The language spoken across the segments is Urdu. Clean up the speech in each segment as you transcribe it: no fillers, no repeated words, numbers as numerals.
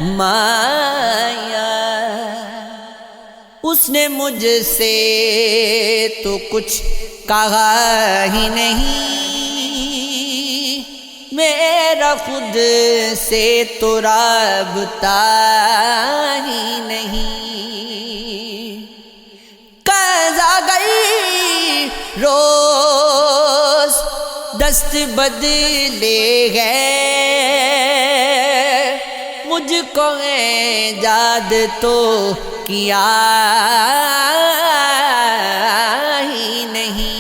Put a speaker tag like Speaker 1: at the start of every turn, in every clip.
Speaker 1: مایا، اس نے مجھ سے تو کچھ کہا ہی نہیں، میرا خود سے تو رابطہ ہی نہیں، قضا گئی روز دست بدلے گئے، مجھ کو ایجاد تو کیا ہی نہیں،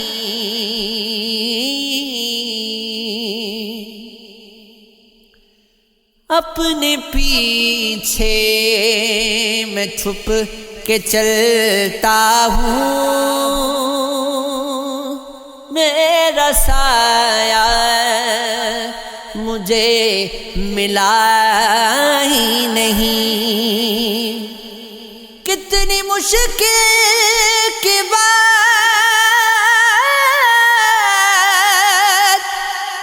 Speaker 1: اپنے پیچھے میں چھپ کے چلتا ہوں، میرا سایہ مجھے ملا ہی نہیں، کتنی مشکل کے بعد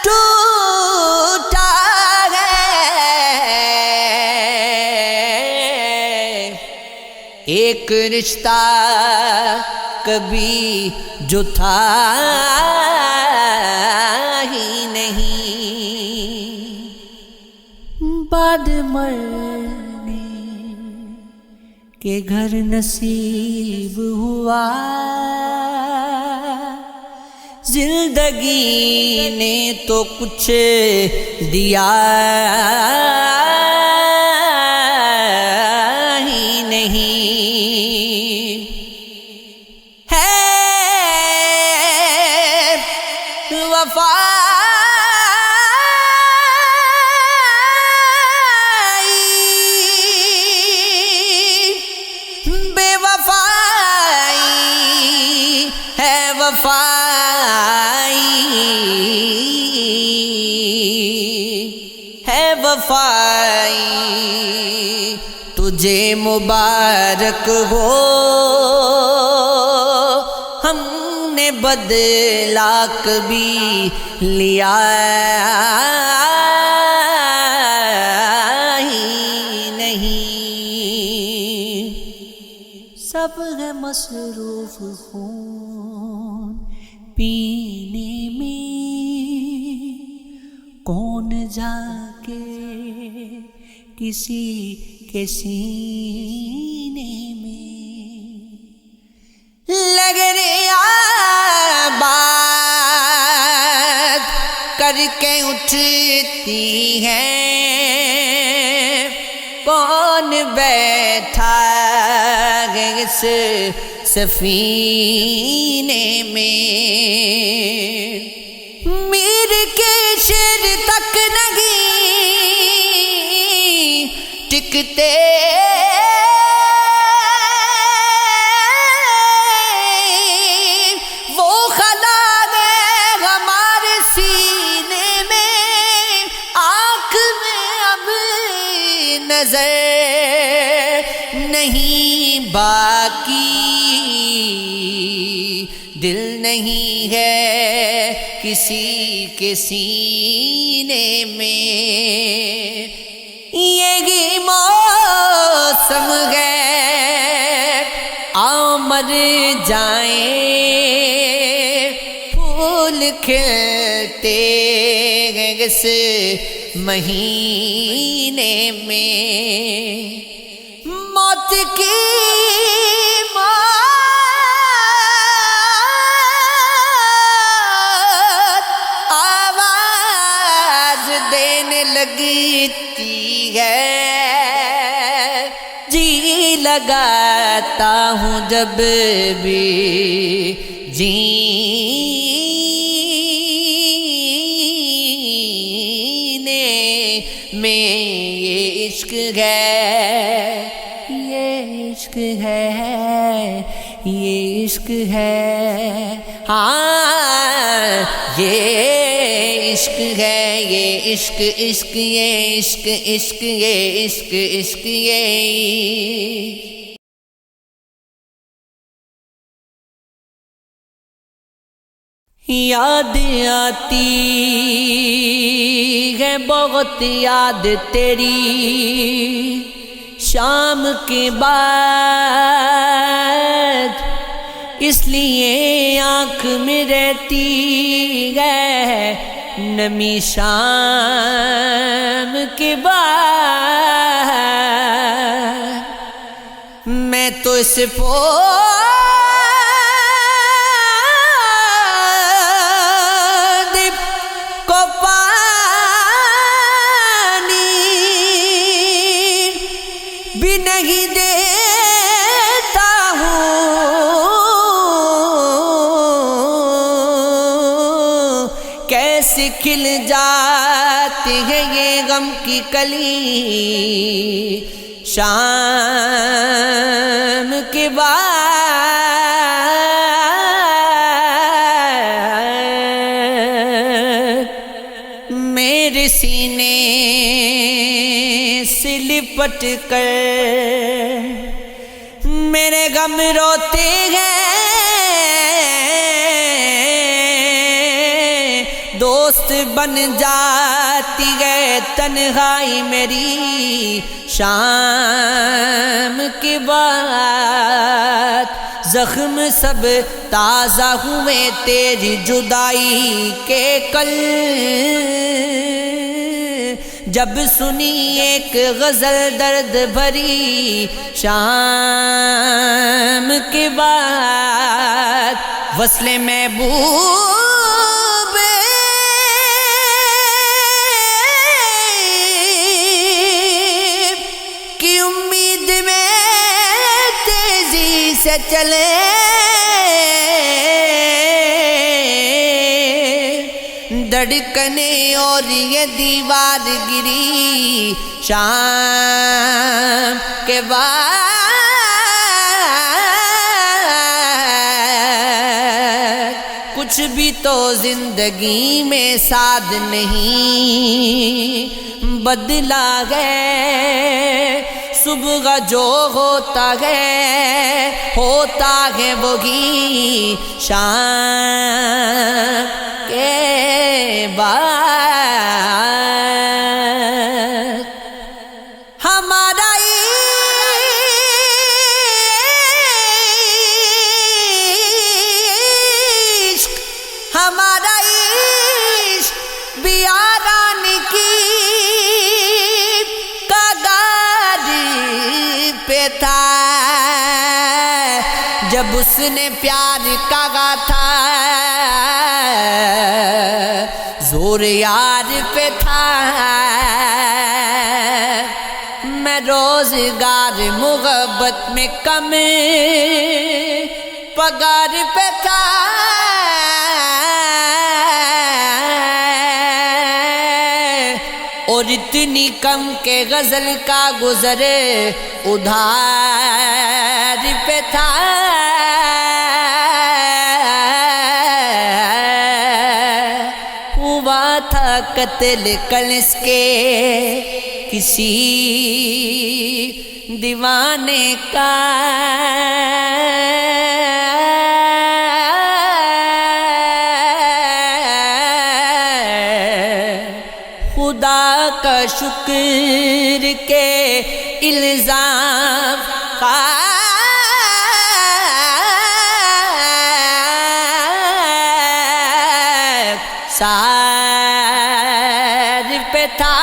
Speaker 1: ٹوٹا ہے ایک رشتہ کبھی جو تھا ہی نہیں، بعد مرنے کے گھر نصیب ہوا، زندگی نے تو کچھ دیا ہی نہیں، ہے وفا ہے وفائی، تجھے مبارک ہو، ہم نے بدلہ کبھی لیا ہی نہیں، سب ہے مصروف خون پینے میں، کون جا کے کسی کے سینے میں لگ رہا بات کر کے اٹھتی ہے، کون بیٹھا ہے اس سفینے میں، میر کے شر تک نہیں ٹکتے، وہ خلا ہے ہمارے سینے میں، آنکھ میں اب نظر نہیں باقی، دل نہیں ہے کسی کے سینے میں، یہی موسم ہے آؤ مر جائیں، پھول کھلتے ہیں اس مہینے میں، موت کی لگتی ہے، جی لگاتا ہوں جب بھی جینے میں، یہ عشق ہے، یہ عشق ہے، یہ عشق ہے، ہاں یہ عشق ہے، یہ عشق عشق یہ عشق عشق یہ عشق عشق یہ یاد آتی ہے بہت یاد تیری شام کے بعد، اس لیے آنکھ میں رہتی ہے نمی شام کے بعد۔ میں تو اس کو پانی بھی نہیں دیتا ہوں، کیسے کھل جاتی ہے یہ غم کی کلی شام کے بعد۔ میرے سینے سے لپٹ کر میرے غم روتے ہیں، دوست بن جاتی ہے تنہائی میری شام کے بعد۔ زخم سب تازہ ہوئے تیری جدائی کے کل، جب سنی ایک غزل درد بھری شام کے بعد۔ وصل محبوب کی امید میں تیزی سے چلے، دھڑکنے اور یہ دیوار گری شام کے بعد۔ کچھ بھی تو زندگی میں ساتھ نہیں بدلا ہے، صبح جو ہوتا ہے وہی شام کے بعد۔ ہمارا عشق بیاران کی کگار پہ تھا، جب اس نے پیار کہا تھا زور یار پہ تھا۔ میں روزگار محبت میں کم پگار پہ تھا، اور اتنی کم کہ غزل کا گزر ادھار پہ تھا۔ ہوا تھا قتل کل اس کے کسی دیوانے کا، خدا کا شکر کے الزام سار پہ تھا۔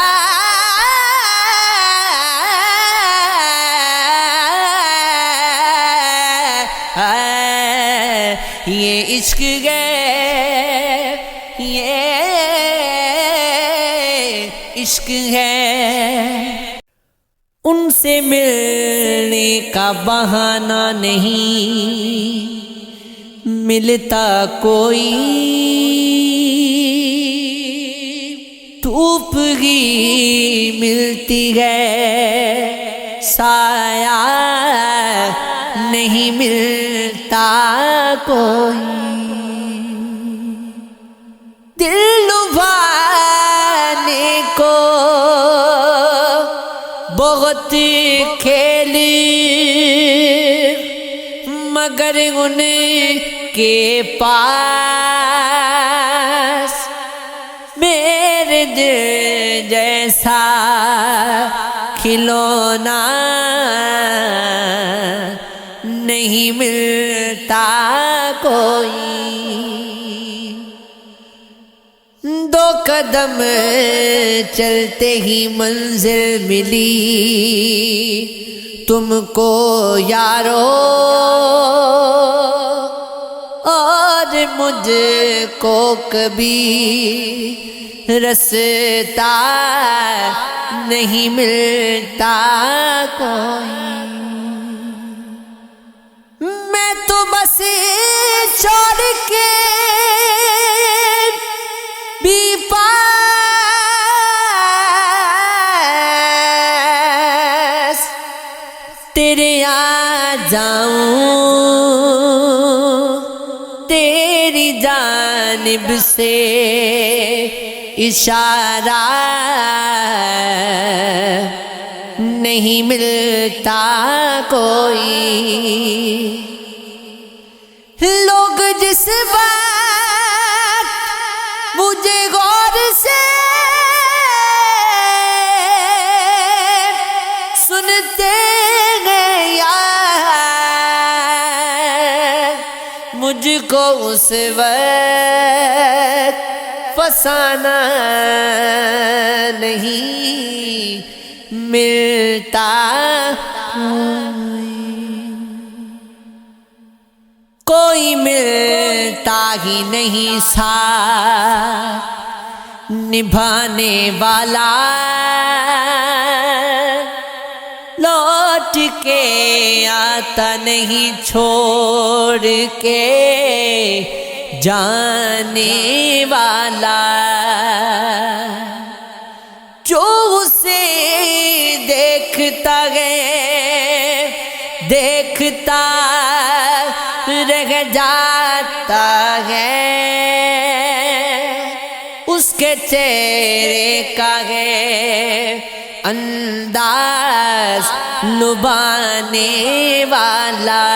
Speaker 1: یہ عشق ہے، یہ عشق ہے، ان سے ملنے کا بہانہ نہیں ملتا کوئی، دھوپ ہی ملتی ہے سایہ نہیں ملتا کوئی، دل لبھانے کو بہت کھیل مگر ان کے پاس میرے دل جیسا کھلونا نہیں ملتا کوئی، دو قدم چلتے ہی منزل ملی تم کو یارو، اور مجھ کو کبھی رستہ نہیں ملتا کوئی، میں تو بس چھوڑ کے بھی پاس تیرے آ جاؤں، تیری جانب سے اشارہ نہیں ملتا کوئی، لوگ جس بات مجھے غور سے سنتے ہیں یار، مجھ کو اس وقت فسانہ نہیں ملتا کوئی ملتا ہی نہیں ساتھ نبھانے والا، لوٹ کے آتا نہیں چھوڑ کے جانے والا، جو اسے دیکھتا ہے دیکھتا رہ جاتا ہے، اس کے چہرے کا ہے انداز لبھانے والا،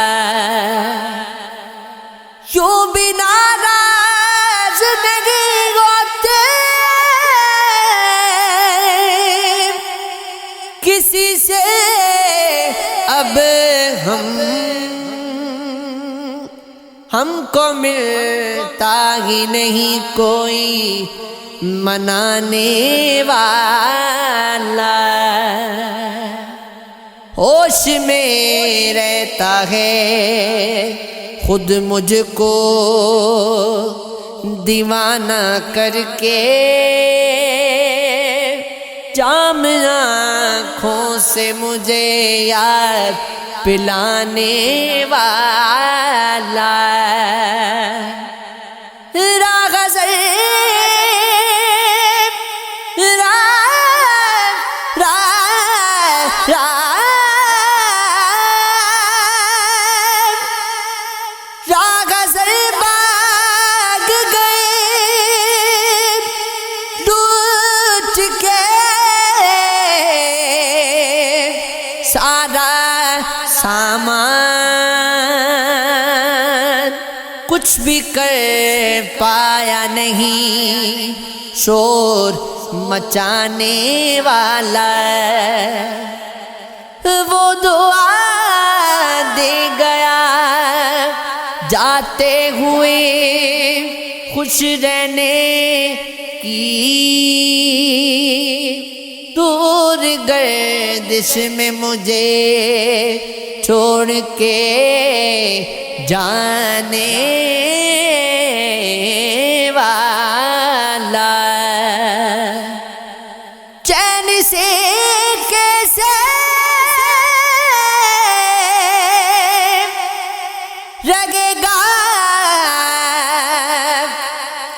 Speaker 1: یوں بھی ناراض نہیں ہوتے کسی سے اب ہم کو ملتا ہی نہیں کوئی منانے والا، ہوش میں رہتا ہے خود مجھ کو دیوانہ کر کے، جام آنکھوں سے مجھے یار پلانے والا، سارا سامان کچھ بھی کر پایا نہیں، شور مچانے والا وہ دعا دے گیا جاتے ہوئے خوش رہنے کی، دور گردش میں مجھے چھوڑ کے جانے والا، چین سے کیسے رہے گا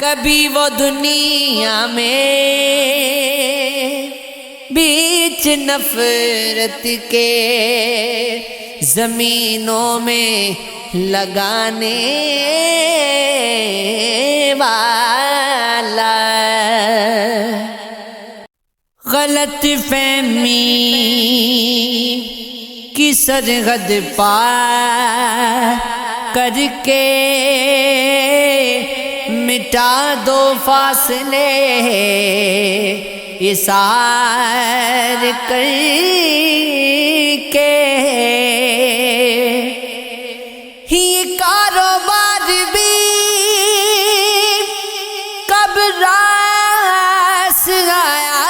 Speaker 1: کبھی وہ دنیا میں، بیچ نفرت کے زمینوں میں لگانے والا، غلط فہمی کی سرحد پار کر کے مٹ مٹا دو فاصلے اثار کر کے، یہ کاروبار بھی کب راس آیا،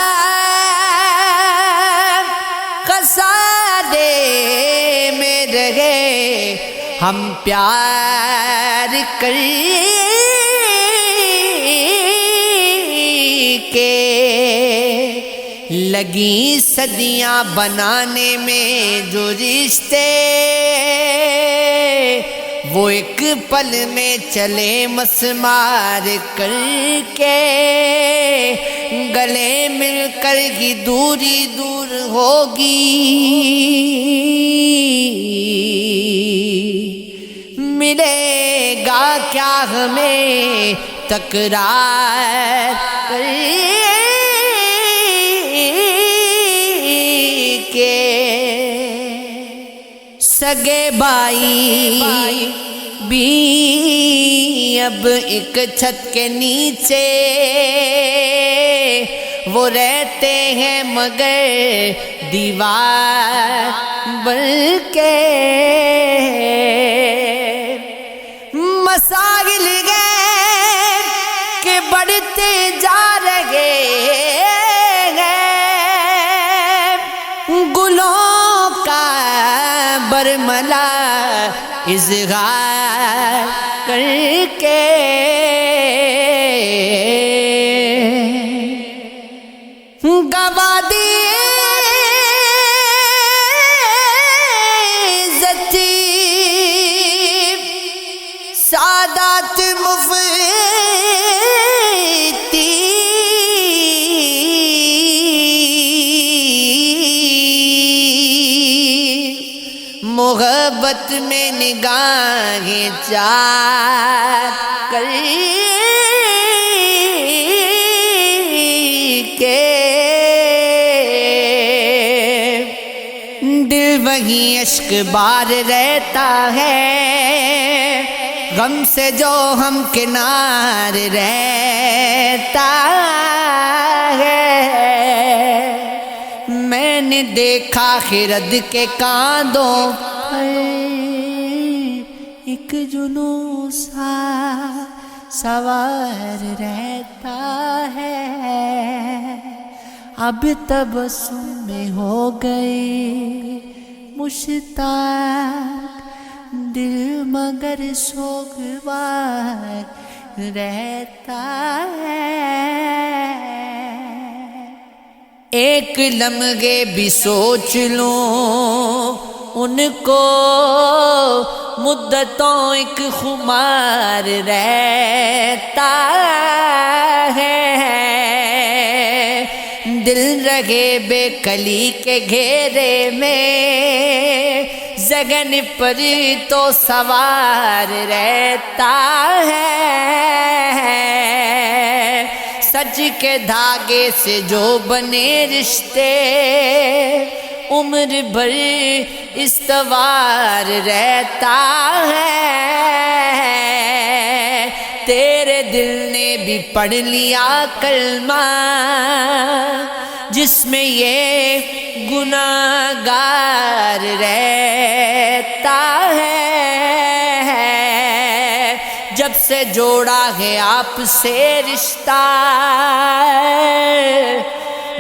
Speaker 1: خسارے میں رہے ہم پیار کر کے، لگی صدیاں بنانے میں جو رشتے، وہ ایک پل میں چلے مسمار کر کے، گلے مل کر ہی دوری دور ہوگی، ملے گا کیا ہمیں تکرار کر کے، سگے بھائی بھی اب ایک چھت کے نیچے، وہ رہتے ہیں مگر دیوار بن کے، مسائل غیر کے بڑھتے جا رہے ہیں، گلوں کا برملا اظہار کر کے، گوا دی عزتی سعادت مفتی، محبت میں نگاہیں چار کر کے، دل وہیں اشک بار رہتا ہے، غم سے جو ہم کنار رہتا ہے، میں نے دیکھا خرد کے کاندوں پر ایک جنوں سا سوار رہتا ہے، اب تبسم میں ہو گئے مشتاق دل، مگر سوگوار رہتا ہے، ایک لمحے بھی سوچ لوں ان کو مدتوں ایک خمار رہتا ہے، دل رہے بے کلی کے گھیرے میں، زگن پر تو سوار رہتا ہے، سچ کے دھاگے سے جو بنے رشتے، عمر بھر استوار رہتا ہے، تیرے دل نے بھی پڑھ لیا کلمہ جس میں یہ گناہگار رہتا ہے، جب سے جوڑا ہے آپ سے رشتہ،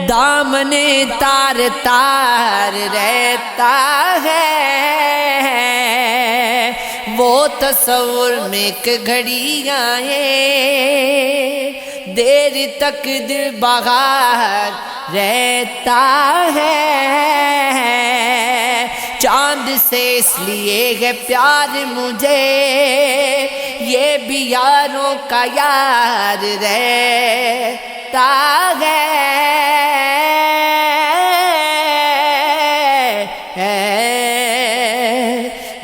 Speaker 1: دامن تار تار رہتا ہے، وہ تصور میں ایک گھڑی آئے، دیر تک دل بغار رہتا ہے، چاند سے اس لیے ہے پیار مجھے، یہ بھی یاروں کا یار رہتا ہے،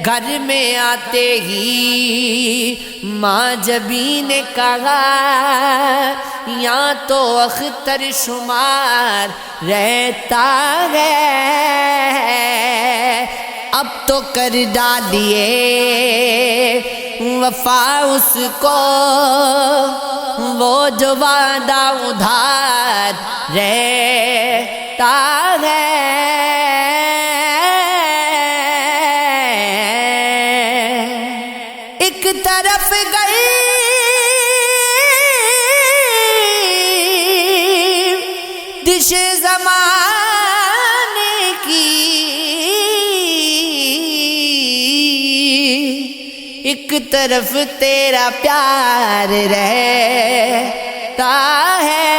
Speaker 1: گھر میں آتے ہی ماں جبی نے کہا یہاں تو اختر شمار رہتا ہے، اب تو کر ڈالیے وفا اس کو وہ جو وعدہ ادھار رہتا ہے. ایک طرف گئی دش زمانے کی، ایک طرف تیرا پیار رہتا ہے.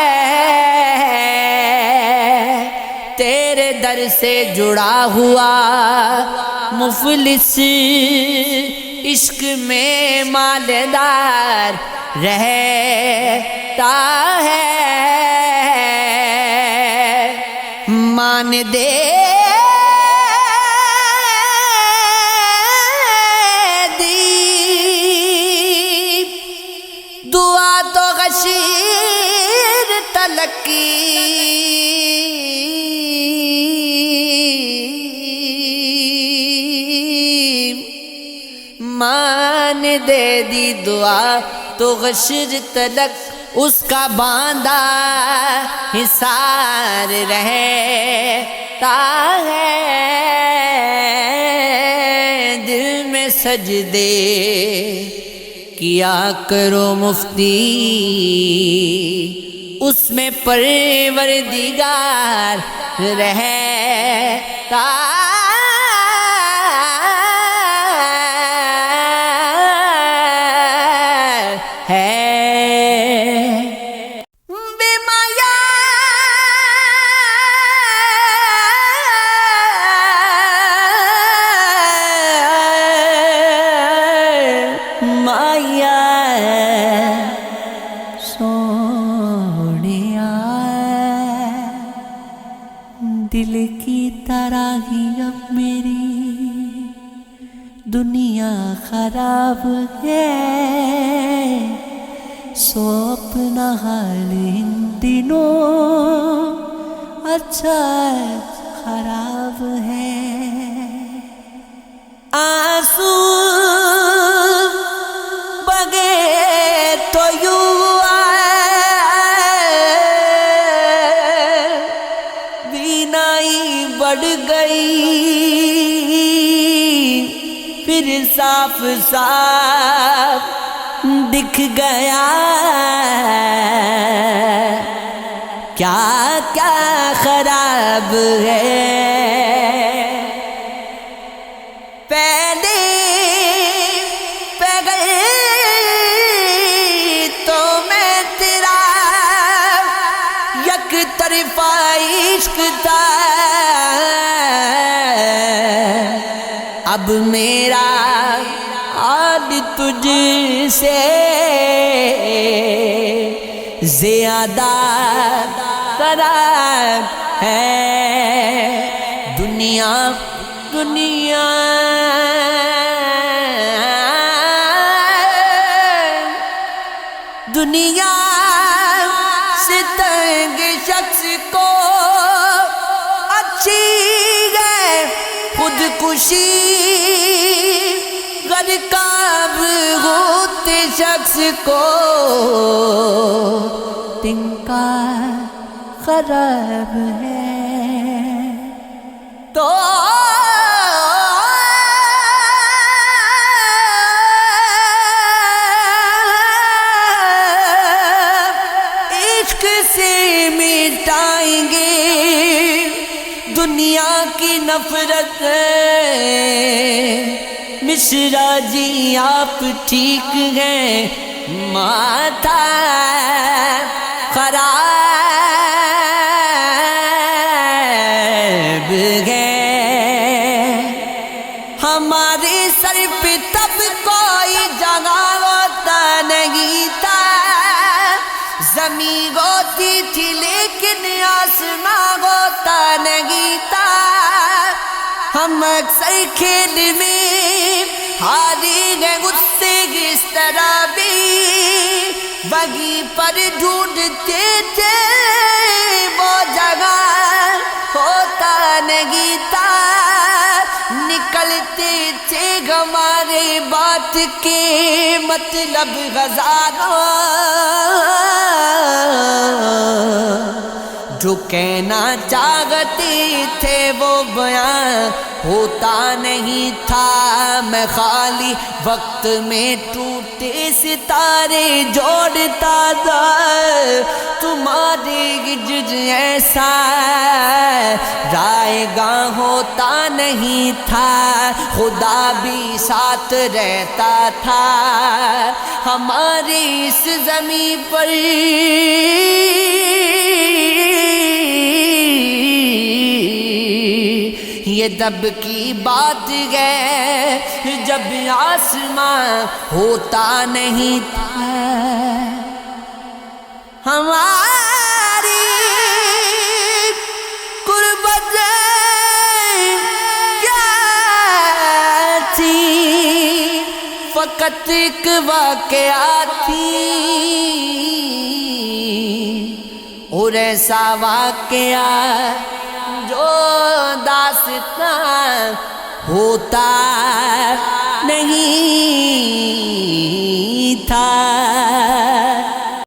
Speaker 1: تیرے در سے جڑا ہوا مفلس عشق میں مالدار رہتا ہے. مان دے دعا تو غشیر تلک کی، مان دے دی دعا تو غشیر تلک اس کا باندھا حصار رہتا ہے. دل میں سجدے کیا کرو مفتی، اس میں پروردگار رہتا ہے. دل کی طرح ہی اب میری دنیا خراب ہے، سو اپنا حال ان دنوں اچھا خراب ہے. آنسو بگے تو یوں بڑھ گئی، پھر صاف صاف دکھ گیا کیا کیا خراب ہے. پہلے تو میں تیرا یک طرفہ عشق تھا، اب میرا حال تجھ سے زیادہ خراب ہے. دنیا دنیا دنیا سے تنگ شخص کو اچھی ہے خودکشی، غرقاب ہوتے شخص کو تنکا خراب ہے. تو عشق سے مٹائیں گے دنیا کی نفرت. مشرا جی آپ ٹھیک ہیں، ماتھا خراب ہے. ہمارے سر پہ تب کوئی جگہ ہوتا نہیں تھا، زمین ہوتی تھی لیکن آسمان ہوتا نہیں تھا. ہم اکثر کھیل میں ہاری گئے، غصے اس طرح بھی وہیں پر ڈھونڈتے تھے وہ جگہ ہوتا نہیں تھا. نکلتے جانتے تھے ہمارے بات کے مطلب ہزاروں، جو کہنا چاہتے تھے وہ بیان ہوتا نہیں تھا، میں خالی وقت میں ٹوٹے ستارے جوڑتا تھا، تمہارے ہجر ایسا رائے گاں ہوتا نہیں تھا، خدا بھی ساتھ رہتا تھا ہماری اس زمین پر، یہ تب کی بات ہے جب آسمان ہوتا نہیں تھا، ہماری قربت کیا تھی، فقط ایک واقعہ تھی، اور ایسا واقعہ جو داستان ہوتا نہیں